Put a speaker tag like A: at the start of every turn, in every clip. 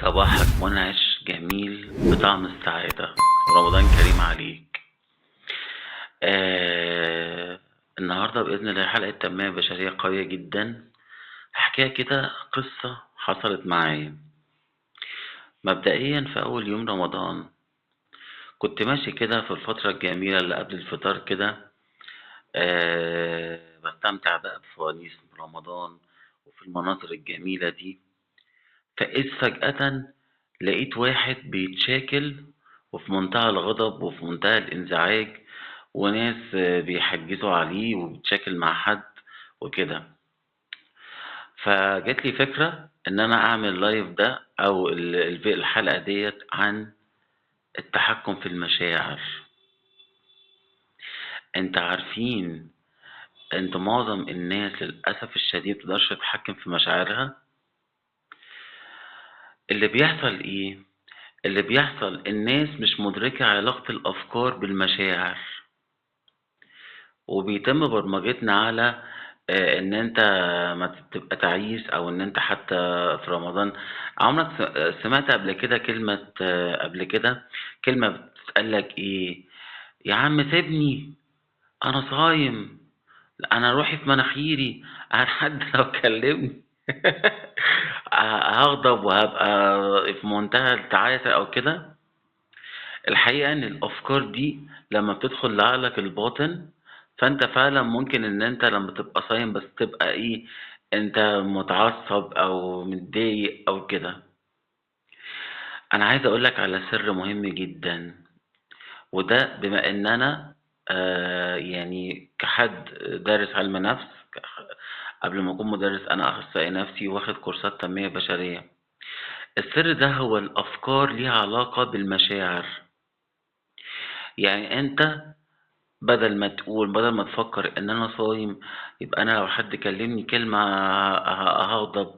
A: صباحك منعش جميل بطعم السعادة، رمضان كريم عليك. النهاردة بإذن الله حلقة تنمية بشرية قوية جدًا، هاحكيها كده قصة حصلت معايا. مبدئيًا في أول يوم رمضان كنت ماشي كده في الفترة الجميلة اللي قبل الفطار كده، باستمتع بقى بفوانيس رمضان وفي المناظر الجميلة دي، فإذ فجأةً لقيت واحد بيتشاكل وفي منتهى الغضب وفي منتهى الانزعاج، وناس بيحجزوا عليه وبيتشاكل مع حد وكده. فجات لي فكرة إن أنا أعمل لايف ده أو الحلقة ديّة عن التحكم في المشاعر. أنتم معظم الناس للأسف الشديد متقدرش تتحكم في مشاعرها. اللي بيحصل إيه؟ اللي بيحصل الناس مش مدركة علاقة الأفكار بالمشاعر، وبيتم برمجتنا على إن أنت ما تبقى تعيس، أو إن أنت حتى في رمضان عمرك سمعت قبل كده كلمة بتتقال لك إيه؟ يا عم سيبني أنا صايم، أنا روحي في مناخيري، أنا حد لو كلمني هاغضب وهابقى في منتهى التعاسة أو كده. الحقيقة إن الأفكار دي لمّا بتدخل لعقلك الباطن، فأنت فعلًا ممكن إن أنت لمّا تبقى صايم بس تبقى إيه، أنت متعصب أو متضايق أو كده. أنا عايز أقول لك على سر مهم جدًا، وده بما إن أنا يعني كحد دارس علم نفس، قبل ما أكون مدرس أنا أخصائي نفسي واخد كورسات تنمية بشرية. السر ده هو الأفكار ليها علاقة بالمشاعر. يعني أنت بدل ما تفكر إن أنا صايم، يبقى أنا لو حد كلمني كلمة هاغضب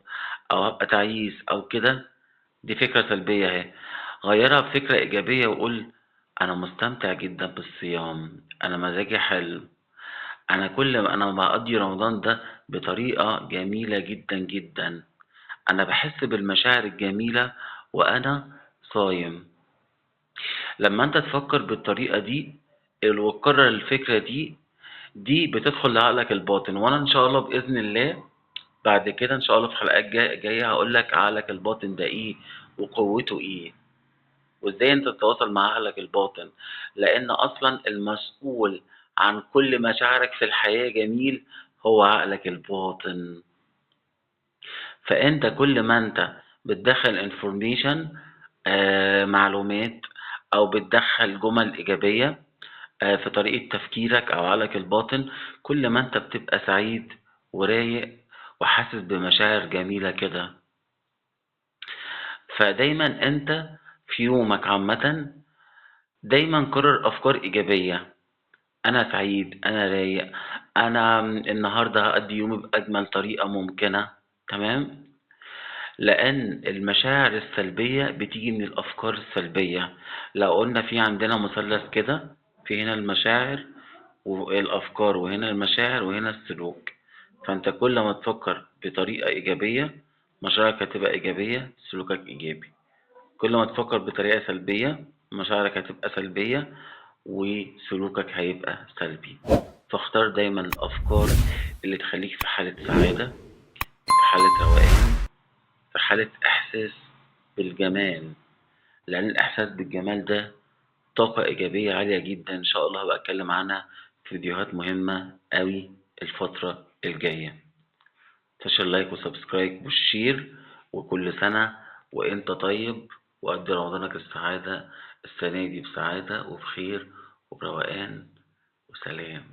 A: أو هابقى تعيس أو كده، دي فكرة سلبية أهي. غيّرها بفكرة إيجابية وقُل أنا مستمتع جدًا بالصيام، أنا مزاجي حلو، أنا باقضّي رمضان ده بطريقة جميلة جدًا، جدًا. أنا باحس بالمشاعر الجميلة وأنا صايم. لمّا أنت تفكّر بالطريقة دي وتكرر الفكرة دي بتدخل لعقلك الباطن، وأنا إن شاء الله بإذن الله بعد كده إن شاء الله في حلقات جاية هاقول لك عقلك الباطن ده إيه وقوته إيه، وإزاي أنت تتواصل مع عقلك الباطن، لإن أصلًا المسؤول عن كل مشاعرك في الحياة جميل هو عقلك الباطن. فأنت كل ما أنت بتدخّل information، معلومات، أو بتدخّل جُمل إيجابية في طريقة تفكيرك أو عقلك الباطن، كل ما أنت بتبقى سعيد ورايق وحاسس بمشاعر جميلة كده. فدايمًا أنت في يومك عامةً دايمًا كرر أفكار إيجابية. أنا سعيد، أنا رايق، أنا النهارده هاقضّي يومي بأجمل طريقة ممكنة، تمام؟ لأن المشاعر السلبية بتيجي من الأفكار السلبية. لو قلنا في عندنا مثلث كده، في هنا المشاعر والأفكار، وهنا المشاعر، وهنا السلوك. فأنت كل ما تفكر بطريقة إيجابية مشاعرك هتبقى إيجابية، سلوكك إيجابي. كل ما تفكر بطريقة سلبية مشاعرك هتبقى سلبية وسلوكك هيبقى سلبي. فاختار دايما الأفكار اللي تخليك في حالة سعادة، في حالة روقان، في حالة إحساس بالجمال. لأن الإحساس بالجمال ده طاقة إيجابية عالية جدا، إن شاء الله هبقى أتكلم عنها في فيديوهات مهمة أوي الفترة الجاية. تشير لايك وسبسكرايب والشير، وكل سنة وأنت طيب، وقضي رمضانك السعادة السنة دي بسعادة وبخير وبروقان وسلام.